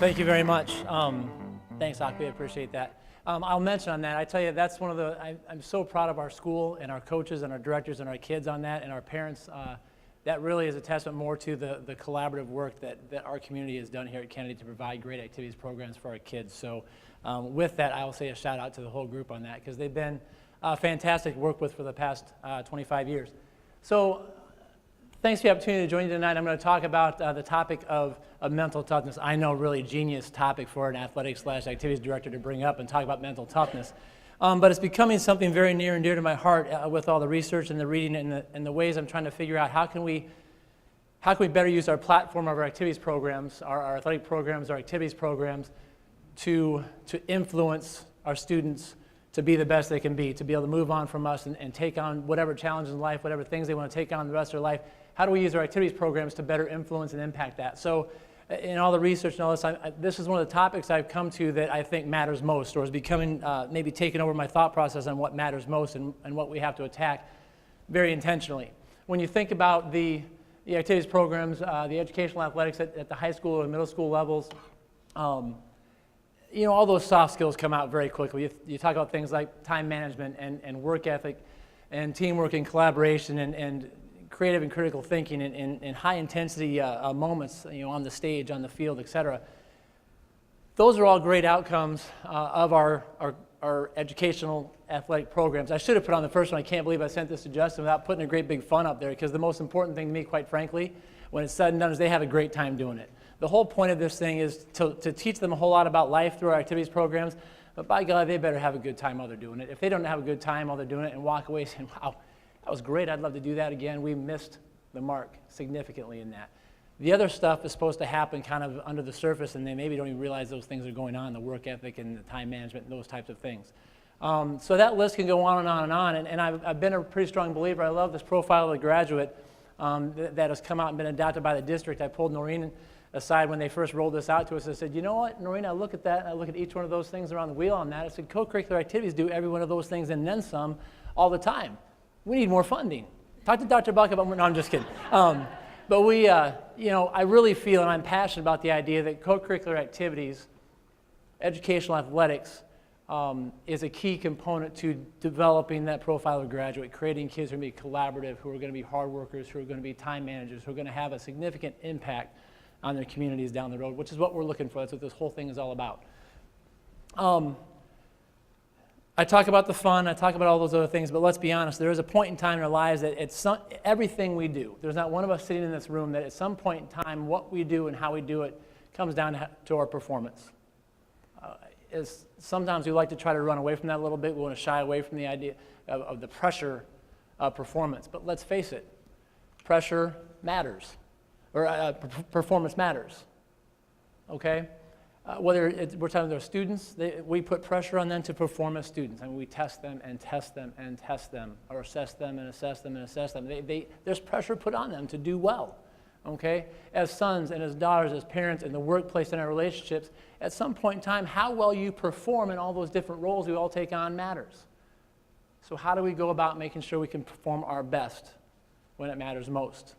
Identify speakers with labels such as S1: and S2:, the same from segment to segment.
S1: Thank you very much. Thanks, Akbi. I appreciate that. I'll mention on that, I tell you, that's one of the, I'm so proud of our school and our coaches and our directors and our kids on that and our parents. That really is a testament more to the collaborative work that our community has done here at Kennedy to provide great activities programs for our kids. So with that, I will say a shout out to the whole group on that because they've been fantastic to work with for the past 25 years. So thanks for the opportunity to join you tonight. I'm going to talk about the topic of mental toughness. I know, really genius topic for an athletics/activities director to bring up and talk about mental toughness. But it's becoming something very near and dear to my heart with all the research and the reading and the ways I'm trying to figure out how can we better use our platform of our activities programs, our athletic programs, our activities programs to influence our students to be the best they can be, to be able to move on from us and take on whatever challenges in life, whatever things they want to take on the rest of their life. How do we use our activities programs to better influence and impact that? So in all the research and all this, this is one of the topics I've come to that I think matters most, or is becoming maybe taking over my thought process on what matters most and what we have to attack very intentionally. When you think about the activities programs, the educational athletics at the high school and middle school levels, you know, all those soft skills come out very quickly. You talk about things like time management and work ethic and teamwork and collaboration and creative and critical thinking and high intensity moments, you know, on the stage, on the field, etc. Those are all great outcomes of our educational athletic programs. I should have put on the first one. I can't believe I sent this to Justin without putting a great big fun up there, because the most important thing to me, quite frankly, when it's said and done, is they have a great time doing it. The whole point of this thing is to teach them a whole lot about life through our activities programs, but by God, they better have a good time while they're doing it. If they don't have a good time while they're doing it and walk away saying, wow, that was great, I'd love to do that again, we missed the mark significantly in that. The other stuff is supposed to happen kind of under the surface, and they maybe don't even realize those things are going on, the work ethic and the time management and those types of things. So that list can go on and on and on, and I've been a pretty strong believer. I love this profile of the graduate that has come out and been adopted by the district. I pulled Noreen aside when they first rolled this out to us. I said, you know what, Noreen, I look at that, and I look at each one of those things around the wheel on that. I said, co-curricular activities do every one of those things and then some all the time. We need more funding. Talk to Dr. Buck about, no, I'm just kidding. But we, you know, I really feel, and I'm passionate about the idea that co-curricular activities, educational athletics, is a key component to developing that profile of graduate, creating kids who are going to be collaborative, who are going to be hard workers, who are going to be time managers, who are going to have a significant impact on their communities down the road, which is what we're looking for. That's what this whole thing is all about. I talk about the fun, I talk about all those other things, but let's be honest, there is a point in time in our lives that everything we do, there's not one of us sitting in this room that at some point in time, what we do and how we do it comes down to our performance. Sometimes we like to try to run away from that a little bit. We want to shy away from the idea of the pressure of performance. But let's face it, pressure matters, or performance matters, okay? Whether we're talking to our students, we put pressure on them to perform as students. I mean, we test them and test them and test them, or assess them and assess them and assess them. There's pressure put on them to do well, okay? As sons and as daughters, as parents, in the workplace, in our relationships, at some point in time, how well you perform in all those different roles we all take on matters. So how do we go about making sure we can perform our best when it matters most?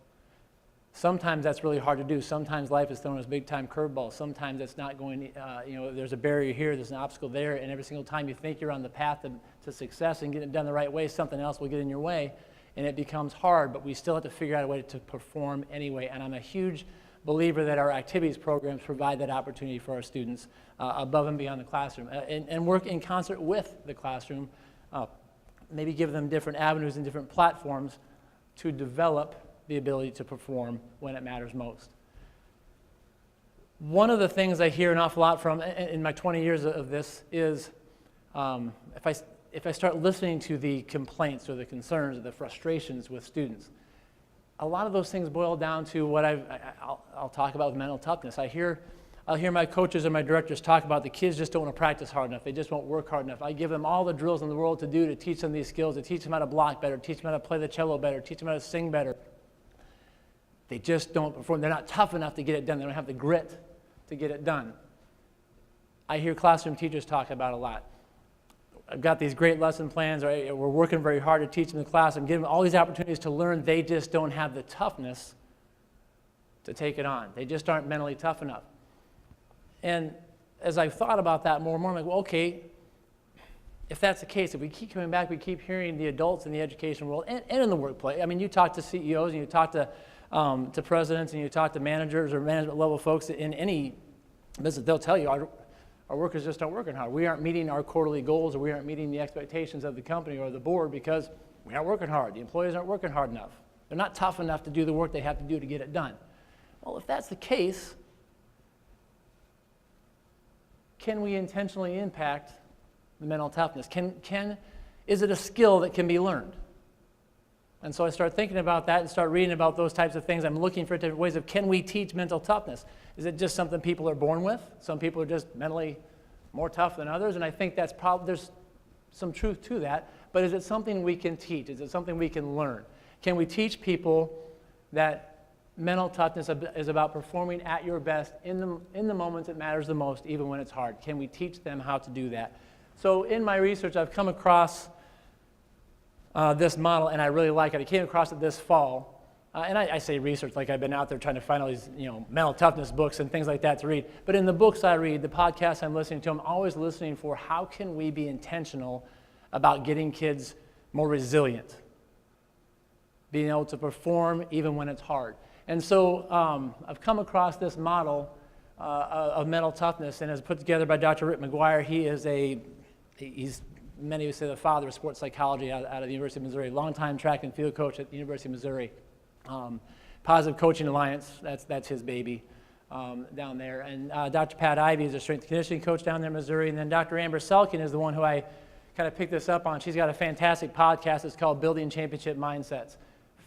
S1: Sometimes that's really hard to do. Sometimes life is throwing us big-time curveballs. Sometimes it's not going, you know, there's a barrier here, there's an obstacle there, and every single time you think you're on the path to success and getting it done the right way, something else will get in your way, and it becomes hard, but we still have to figure out a way to perform anyway. And I'm a huge believer that our activities programs provide that opportunity for our students above and beyond the classroom, and work in concert with the classroom, maybe give them different avenues and different platforms to develop the ability to perform when it matters most. One of the things I hear an awful lot from in my 20 years of this is if I start listening to the complaints or the concerns or the frustrations with students, a lot of those things boil down to what I'll talk about with mental toughness. I'll hear my coaches and my directors talk about the kids just don't want to practice hard enough. They just won't work hard enough. I give them all the drills in the world to do to teach them these skills, to teach them how to block better, teach them how to play the cello better, teach them how to sing better. They just don't perform. They're not tough enough to get it done. They don't have the grit to get it done. I hear classroom teachers talk about a lot. I've got these great lesson plans, or we're working very hard to teach them in the class. I'm giving them all these opportunities to learn. They just don't have the toughness to take it on. They just aren't mentally tough enough. And as I've thought about that more and more, I'm like, well, okay, if that's the case, if we keep coming back, we keep hearing the adults in the education world and in the workplace. I mean, you talk to CEOs and you talk to presidents and you talk to managers or management level folks in any business, they'll tell you our workers just aren't working hard. We aren't meeting our quarterly goals, or we aren't meeting the expectations of the company or the board because we aren't working hard. The employees aren't working hard enough. They're not tough enough to do the work they have to do to get it done. Well, if that's the case, can we intentionally impact the mental toughness? Is it a skill that can be learned? And so I start thinking about that and start reading about those types of things. I'm looking for different ways of, can we teach mental toughness? Is it just something people are born with? Some people are just mentally more tough than others, and I think that's there's some truth to that. But is it something we can teach? Is it something we can learn? Can we teach people that mental toughness is about performing at your best in the moments it matters the most, even when it's hard? Can we teach them how to do that? So in my research, I've come across this model, and I really like it. I came across it this fall, and I say research like I've been out there trying to find all these mental toughness books and things like that to read. But in the books I read, the podcasts I'm listening to, I'm always listening for how can we be intentional about getting kids more resilient, being able to perform even when it's hard. And so I've come across this model of mental toughness, and it's put together by Dr. Rick McGuire. He's many would say the father of sports psychology out of the University of Missouri, longtime track and field coach at the University of Missouri. Positive Coaching Alliance, that's his baby down there. And Dr. Pat Ivey is a strength and conditioning coach down there in Missouri. And then Dr. Amber Selkin is the one who I kind of picked this up on. She's got a fantastic podcast. It's called Building Championship Mindsets.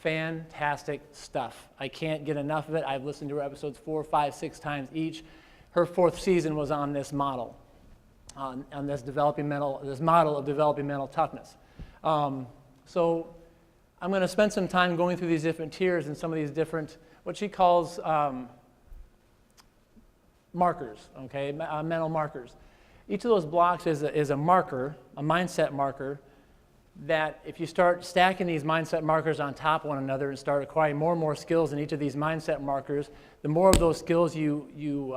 S1: Fantastic stuff. I can't get enough of it. I've listened to her episodes 4, 5, 6 times each. Her 4th season was on this model. On this model of developing mental toughness. So I'm going to spend some time going through these different tiers and some of these different, what she calls markers, okay, mental markers. Each of those blocks is a marker, a mindset marker, that if you start stacking these mindset markers on top of one another and start acquiring more and more skills in each of these mindset markers, the more of those skills you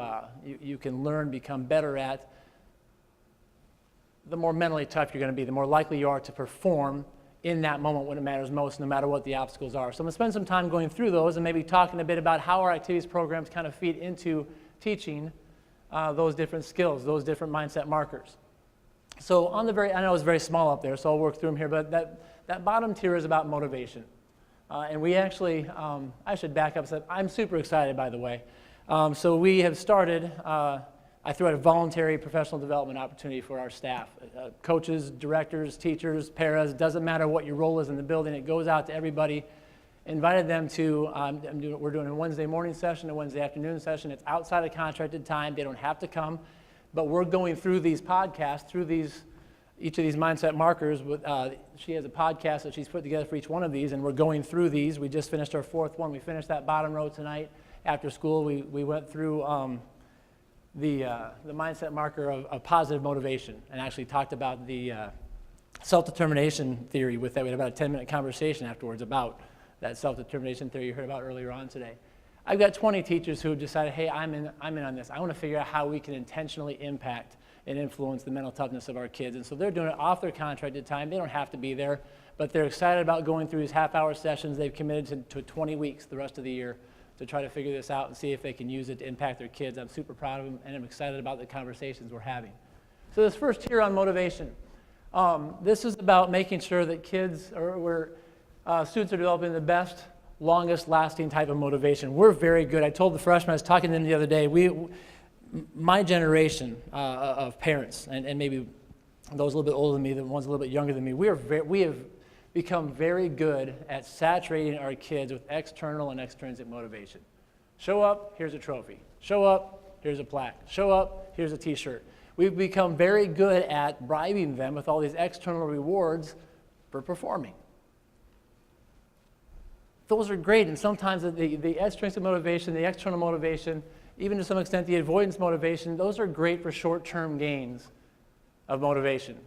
S1: can learn, become better at, the more mentally tough you're going to be, the more likely you are to perform in that moment when it matters most, no matter what the obstacles are. So I'm going to spend some time going through those and maybe talking a bit about how our activities programs kind of feed into teaching those different skills, those different mindset markers. So on the I know it's very small up there, so I'll work through them here, but that bottom tier is about motivation. And we actually, I should back up, so I'm super excited, by the way. So we have started, I threw out a voluntary professional development opportunity for our staff. Coaches, directors, teachers, paras, doesn't matter what your role is in the building, it goes out to everybody. Invited them to, we're doing a Wednesday morning session, a Wednesday afternoon session. It's outside of contracted time, they don't have to come. But we're going through these podcasts, through each of these mindset markers. She has a podcast that she's put together for each one of these, and we're going through these. We just finished our 4th one. We finished that bottom row tonight. After school, we went through the mindset marker of positive motivation and actually talked about the self-determination theory with that. We had about a 10-minute conversation afterwards about that self-determination theory you heard about earlier on today. I've got 20 teachers who have decided, hey, I'm in on this. I want to figure out how we can intentionally impact and influence the mental toughness of our kids. And so they're doing it off their contracted time. They don't have to be there, but they're excited about going through these half-hour sessions. They've committed to 20 weeks the rest of the year to try to figure this out and see if they can use it to impact their kids. I'm super proud of them, and I'm excited about the conversations we're having. So this first tier on motivation, this is about making sure that kids students are developing the best, longest lasting type of motivation. We're very good. I told the freshmen, I was talking to them the other day, my generation of parents, and maybe those a little bit older than me, the ones a little bit younger than me, we have become very good at saturating our kids with external and extrinsic motivation. Show up, here's a trophy. Show up, here's a plaque. Show up, here's a t-shirt. We've become very good at bribing them with all these external rewards for performing. Those are great, and sometimes the extrinsic motivation, the external motivation, even to some extent the avoidance motivation, those are great for short-term gains of motivation.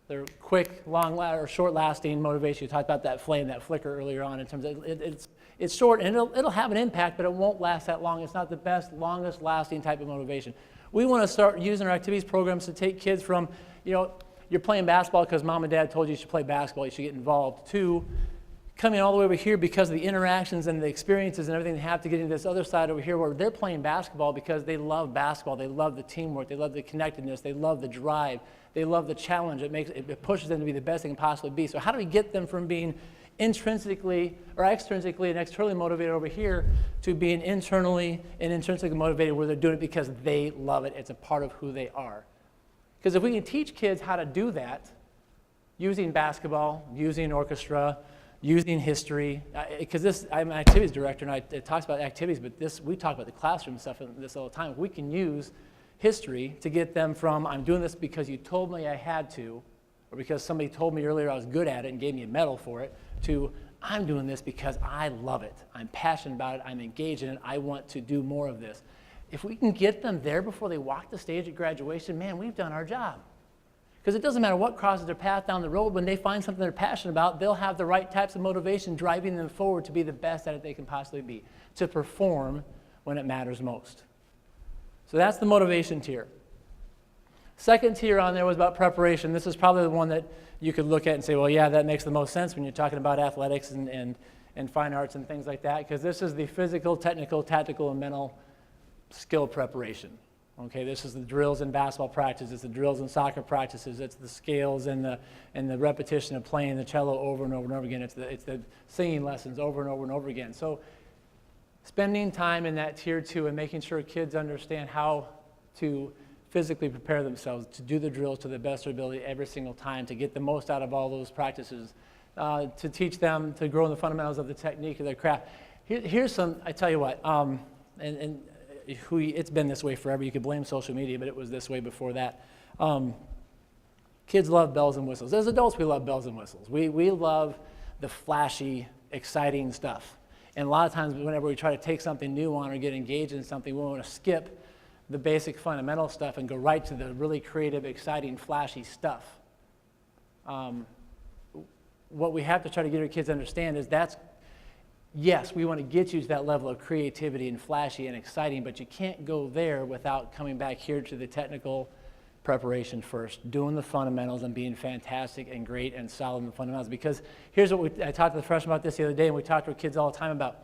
S1: They're quick, long, or short-lasting motivation. You talked about that flame, that flicker earlier on in terms of It's short, and it'll have an impact, but it won't last that long. It's not the best, longest lasting type of motivation. We want to start using our activities programs to take kids from, you're playing basketball because mom and dad told you should play basketball, you should get involved, to coming all the way over here because of the interactions and the experiences and everything they have, to getting this other side over here where they're playing basketball because they love basketball, they love the teamwork, they love the connectedness, they love the drive, they love the challenge. It pushes them to be the best they can possibly be. So how do we get them from being intrinsically or extrinsically and externally motivated over here to being internally and intrinsically motivated where they're doing it because they love it? It's a part of who they are. Because if we can teach kids how to do that using basketball, using orchestra, using history, because I'm an activities director and it talks about activities, but we talk about the classroom stuff and this all the time. We can use history to get them from, I'm doing this because you told me I had to, or because somebody told me earlier I was good at it and gave me a medal for it, to I'm doing this because I love it. I'm passionate about it. I'm engaged in it. I want to do more of this. If we can get them there before they walk the stage at graduation, man, we've done our job. Because it doesn't matter what crosses their path down the road, when they find something they're passionate about, they'll have the right types of motivation driving them forward to be the best at it they can possibly be, to perform when it matters most. So that's the motivation tier. Second tier on there was about preparation. This is probably the one that you could look at and say, well, yeah, that makes the most sense when you're talking about athletics and fine arts and things like that, because this is the physical, technical, tactical, and mental skill preparation. Okay, this is the drills in basketball practice, it's the drills in soccer practices, it's the scales and the repetition of playing the cello over and over and over again, it's the singing lessons over and over and over again. So spending time in that tier 2 and making sure kids understand how to physically prepare themselves to do the drills to the best of their ability every single time, to get the most out of all those practices, to teach them to grow in the fundamentals of the technique of their craft. Here's some, I tell you what, it's been this way forever. You could blame social media, but it was this way before that. Kids love bells and whistles. As adults, we love bells and whistles. We love the flashy, exciting stuff. And a lot of times whenever we try to take something new on or get engaged in something, we want to skip the basic fundamental stuff and go right to the really creative, exciting, flashy stuff. What we have to try to get our kids to understand is yes, we want to get you to that level of creativity and flashy and exciting, but you can't go there without coming back here to the technical preparation first, doing the fundamentals and being fantastic and great and solid in the fundamentals. Because here's what I talked to the freshmen about this the other day, and we talk to our kids all the time about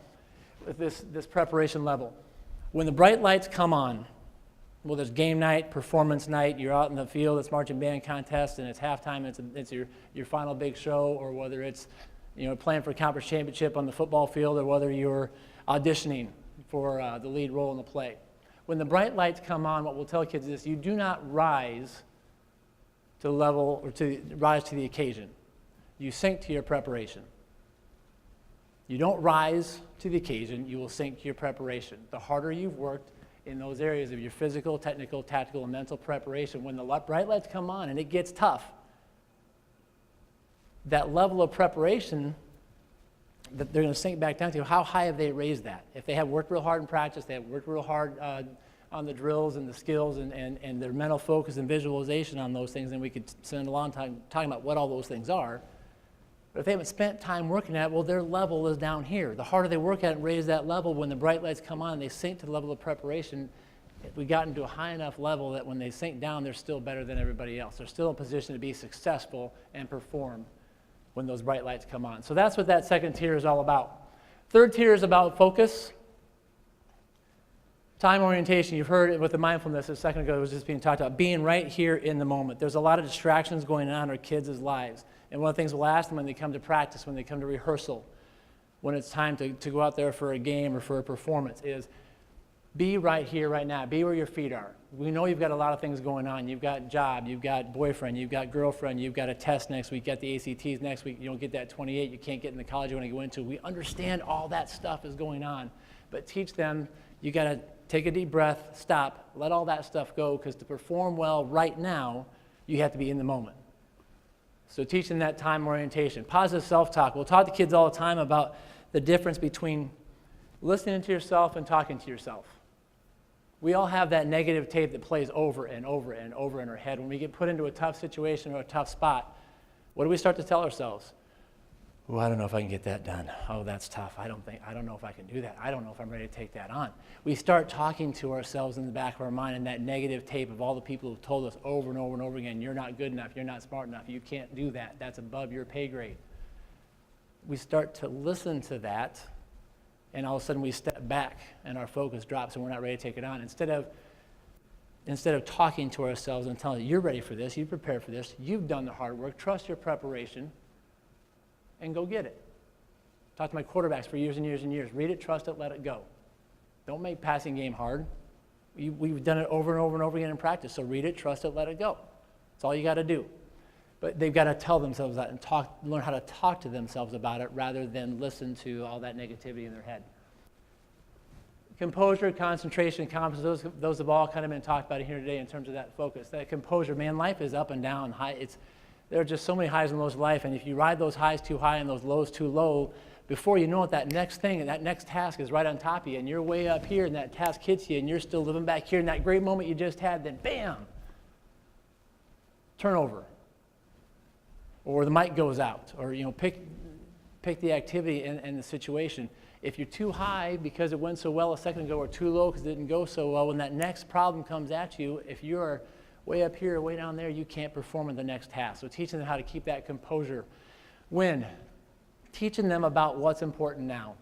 S1: this preparation level. When the bright lights come on, well, there's game night, performance night, you're out in the field, it's marching band contest, and it's halftime, and it's your final big show, or whether it's playing for a conference championship on the football field, or whether you're auditioning for the lead role in the play. When the bright lights come on, what we'll tell kids is you do not rise to the level or to rise to the occasion. You sink to your preparation. You don't rise to the occasion, you will sink to your preparation. The harder you've worked in those areas of your physical, technical, tactical, and mental preparation, when the bright lights come on and it gets tough, that level of preparation that they're going to sink back down to, how high have they raised that? If they have worked real hard in practice, they have worked real hard on the drills and the skills and their mental focus and visualization on those things, then we could spend a long time talking about what all those things are. But if they haven't spent time working at it, well, their level is down here. The harder they work at it and raise that level, when the bright lights come on and they sink to the level of preparation, we got into a high enough level that when they sink down, they're still better than everybody else. They're still in a position to be successful and perform when those bright lights come on. So that's what that second tier is all about. Third tier is about focus. Time orientation, you've heard it with the mindfulness a second ago, it was just being talked about, being right here in the moment. There's a lot of distractions going on in our kids' lives. And one of the things we'll ask them when they come to practice, when they come to rehearsal, when it's time to go out there for a game or for a performance, is be right here, right now. Be where your feet are. We know you've got a lot of things going on. You've got job, you've got boyfriend, you've got girlfriend, you've got a test next week, got the ACTs next week, you don't get that 28, you can't get in the college you want to go into. We understand all that stuff is going on, but teach them you got to take a deep breath, stop, let all that stuff go, because to perform well right now, you have to be in the moment. So teaching that time orientation. Positive self-talk. We'll talk to kids all the time about the difference between listening to yourself and talking to yourself. We all have that negative tape that plays over and over and over in our head. When we get put into a tough situation or a tough spot, what do we start to tell ourselves? oh, I don't know if I can get that done. Oh, that's tough. I don't know if I can do that. I don't know if I'm ready to take that on. We start talking to ourselves in the back of our mind, and that negative tape of all the people who've told us over and over and over again, you're not good enough, you're not smart enough, you can't do that, that's above your pay grade. We start to listen to that, and all of a sudden we step back and our focus drops and we're not ready to take it on. Instead of talking to ourselves and telling you're ready for this, you prepared for this, you've done the hard work, trust your preparation, and go get it. Talk to my quarterbacks for years and years and years. Read it, trust it, let it go. Don't make passing game hard. We've done it over and over and over again in practice, so read it, trust it, let it go. That's all you got to do. But they've got to tell themselves that and learn how to talk to themselves about it rather than listen to all that negativity in their head. Composure, concentration, confidence, those have all kind of been talked about here today in terms of that focus. That composure, man, life is up and down. There are just so many highs in those life, and if you ride those highs too high and those lows too low, before you know it, that next thing and that next task is right on top of you, and you're way up here, and that task hits you, and you're still living back here, and that great moment you just had, then bam, turnover. Or the mic goes out, or pick the activity and the situation. If you're too high because it went so well a second ago, or too low because it didn't go so well, when that next problem comes at you, if you're way up here or way down there, you can't perform in the next task. So teaching them how to keep that composure. When? Teaching them about what's important now.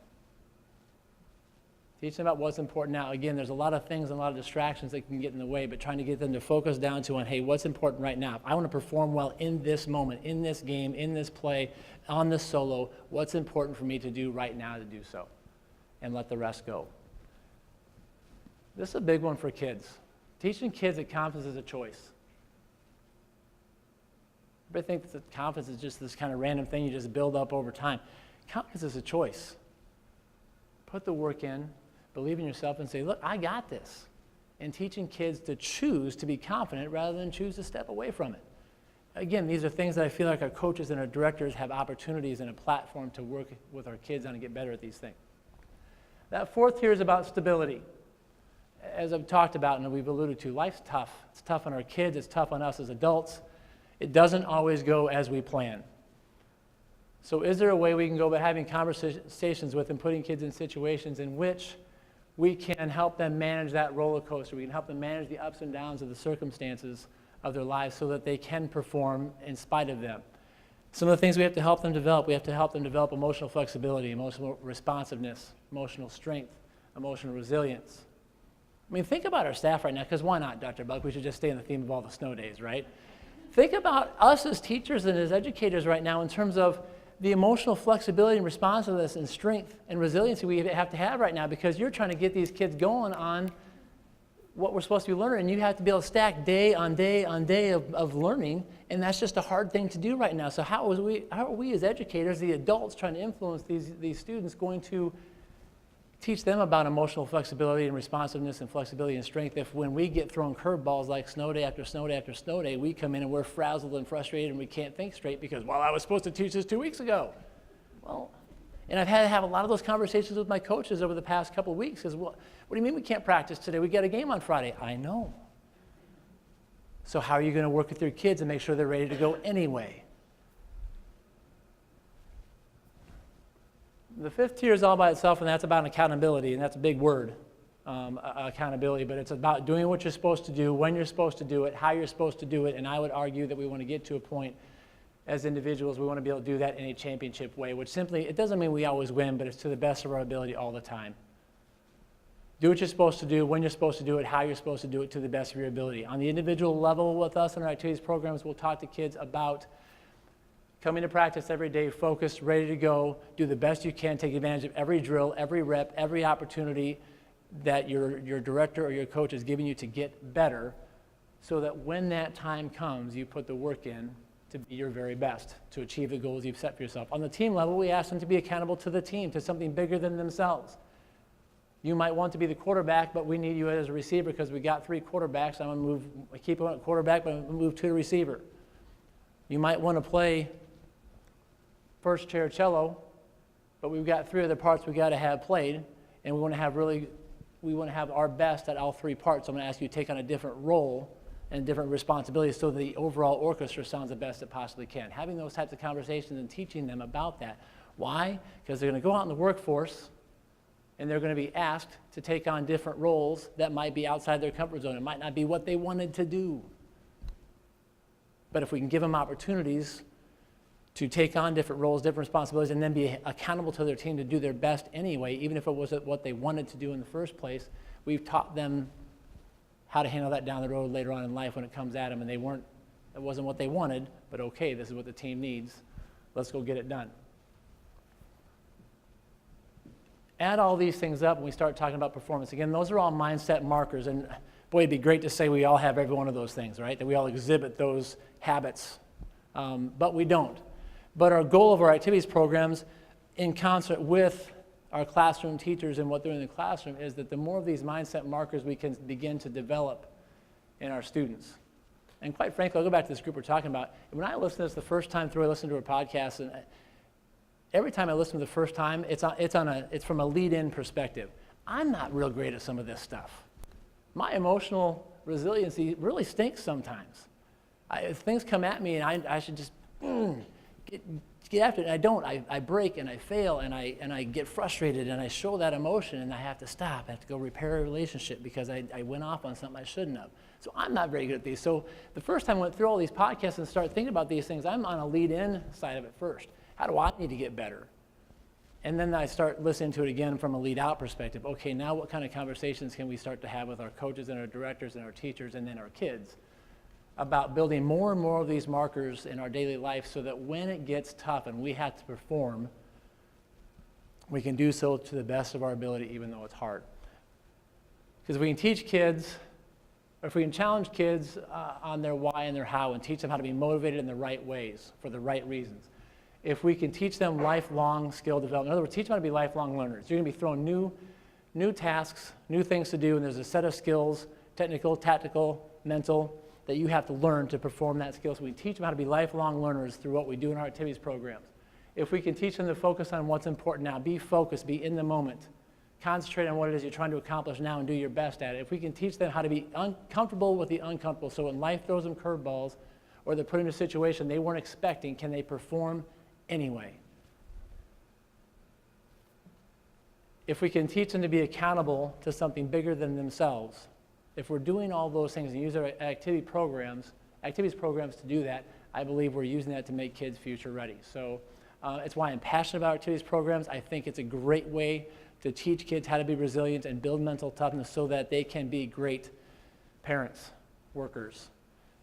S1: Teaching them about what's important now. Again, there's a lot of things and a lot of distractions that can get in the way, but trying to get them to focus down to hey, what's important right now? If I want to perform well in this moment, in this game, in this play, on this solo, what's important for me to do right now to do so? And let the rest go. This is a big one for kids. Teaching kids that confidence is a choice. Everybody thinks that confidence is just this kind of random thing you just build up over time. Confidence is a choice. Put the work in, believe in yourself, and say, look, I got this. And teaching kids to choose to be confident rather than choose to step away from it. Again, these are things that I feel like our coaches and our directors have opportunities and a platform to work with our kids on and get better at these things. That fourth here is about stability. As I've talked about and we've alluded to, life's tough. It's tough on our kids. It's tough on us as adults. It doesn't always go as we plan. So is there a way we can go about having conversations with and putting kids in situations in which we can help them manage that roller coaster? We can help them manage the ups and downs of the circumstances of their lives so that they can perform in spite of them. Some of the things we have to help them develop, we have to help them develop emotional flexibility, emotional responsiveness, emotional strength, emotional resilience. I mean, think about our staff right now, because why not, Dr. Buck? We should just stay in the theme of all the snow days, right? Think about us as teachers and as educators right now in terms of the emotional flexibility and responsiveness and strength and resiliency we have to have right now, because you're trying to get these kids going on what we're supposed to be learning, and you have to be able to stack day on day on day of learning, and that's just a hard thing to do right now. So how are we as educators, the adults trying to influence these students, going to teach them about emotional flexibility and responsiveness and flexibility and strength if when we get thrown curveballs like snow day after snow day after snow day, we come in and we're frazzled and frustrated and we can't think straight because, well, I was supposed to teach this 2 weeks ago. Well, and I've had to have a lot of those conversations with my coaches over the past couple of weeks. Well, what do you mean we can't practice today? We got a game on Friday. I know. So how are you going to work with your kids and make sure they're ready to go anyway? The fifth tier is all by itself, and that's about accountability, and that's a big word, accountability, but it's about doing what you're supposed to do, when you're supposed to do it, how you're supposed to do it, and I would argue that we want to get to a point as individuals, we want to be able to do that in a championship way, which simply, it doesn't mean we always win, but it's to the best of our ability all the time. Do what you're supposed to do, when you're supposed to do it, how you're supposed to do it to the best of your ability. On the individual level with us in our activities programs, we'll talk to kids about coming to practice every day, focused, ready to go, do the best you can, take advantage of every drill, every rep, every opportunity that your director or your coach is giving you to get better, so that when that time comes, you put the work in to be your very best, to achieve the goals you've set for yourself. On the team level, we ask them to be accountable to the team, to something bigger than themselves. You might want to be the quarterback, but we need you as a receiver because we got 3 quarterbacks. I'm going to keep on at quarterback, but I'm going to move to the receiver. You might want to play first chair cello, but we've got 3 other parts we got to have played, and we want to have our best at all 3 parts. So I'm going to ask you to take on a different role and different responsibilities so the overall orchestra sounds the best it possibly can. Having those types of conversations and teaching them about that. Why? Because they're going to go out in the workforce and they're going to be asked to take on different roles that might be outside their comfort zone. It might not be what they wanted to do. But if we can give them opportunities to take on different roles, different responsibilities, and then be accountable to their team to do their best anyway, even if it wasn't what they wanted to do in the first place, we've taught them how to handle that down the road later on in life when it comes at them and it wasn't what they wanted, but okay, this is what the team needs. Let's go get it done. Add all these things up and we start talking about performance. Again, those are all mindset markers, and boy, it'd be great to say we all have every one of those things, right? That we all exhibit those habits, but we don't. But our goal of our activities programs, in concert with our classroom teachers and what they're in the classroom, is that the more of these mindset markers we can begin to develop in our students. And quite frankly, I'll go back to this group we're talking about. When I listened to this the first time through, I listened to a podcast, and every time I listen to the first time, it's from a lead-in perspective. I'm not real great at some of this stuff. My emotional resiliency really stinks sometimes. If things come at me and I should just get after it, and I don't. I break and I fail and I get frustrated and I show that emotion and I have to stop. I have to go repair a relationship because I went off on something I shouldn't have. So I'm not very good at these. So the first time I went through all these podcasts and started thinking about these things, I'm on a lead-in side of it first. How do I need to get better? And then I start listening to it again from a lead-out perspective. Okay, now what kind of conversations can we start to have with our coaches and our directors and our teachers and then our kids about building more and more of these markers in our daily life so that when it gets tough and we have to perform, we can do so to the best of our ability, even though it's hard. Because if we can teach kids, or if we can challenge kids on their why and their how and teach them how to be motivated in the right ways for the right reasons, if we can teach them lifelong skill development, in other words, teach them how to be lifelong learners. You're going to be thrown new tasks, new things to do, and there's a set of skills, technical, tactical, mental, that you have to learn to perform that skill. So we teach them how to be lifelong learners through what we do in our activities programs. If we can teach them to focus on what's important now, be focused, be in the moment, concentrate on what it is you're trying to accomplish now and do your best at it. If we can teach them how to be uncomfortable with the uncomfortable, so when life throws them curveballs or they're put in a situation they weren't expecting, can they perform anyway? If we can teach them to be accountable to something bigger than themselves, if we're doing all those things and use our activities programs to do that, I believe we're using that to make kids future ready. So it's why I'm passionate about activities programs. I think it's a great way to teach kids how to be resilient and build mental toughness so that they can be great parents, workers,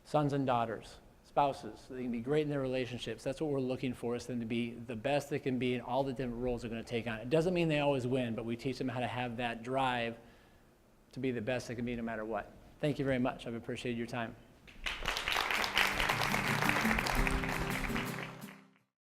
S1: sons and daughters, spouses, so they can be great in their relationships. That's what we're looking for, is them to be the best they can be in all the different roles they're going to take on. It doesn't mean they always win, but we teach them how to have that drive to be the best they can be no matter what. Thank you very much. I've appreciated your time.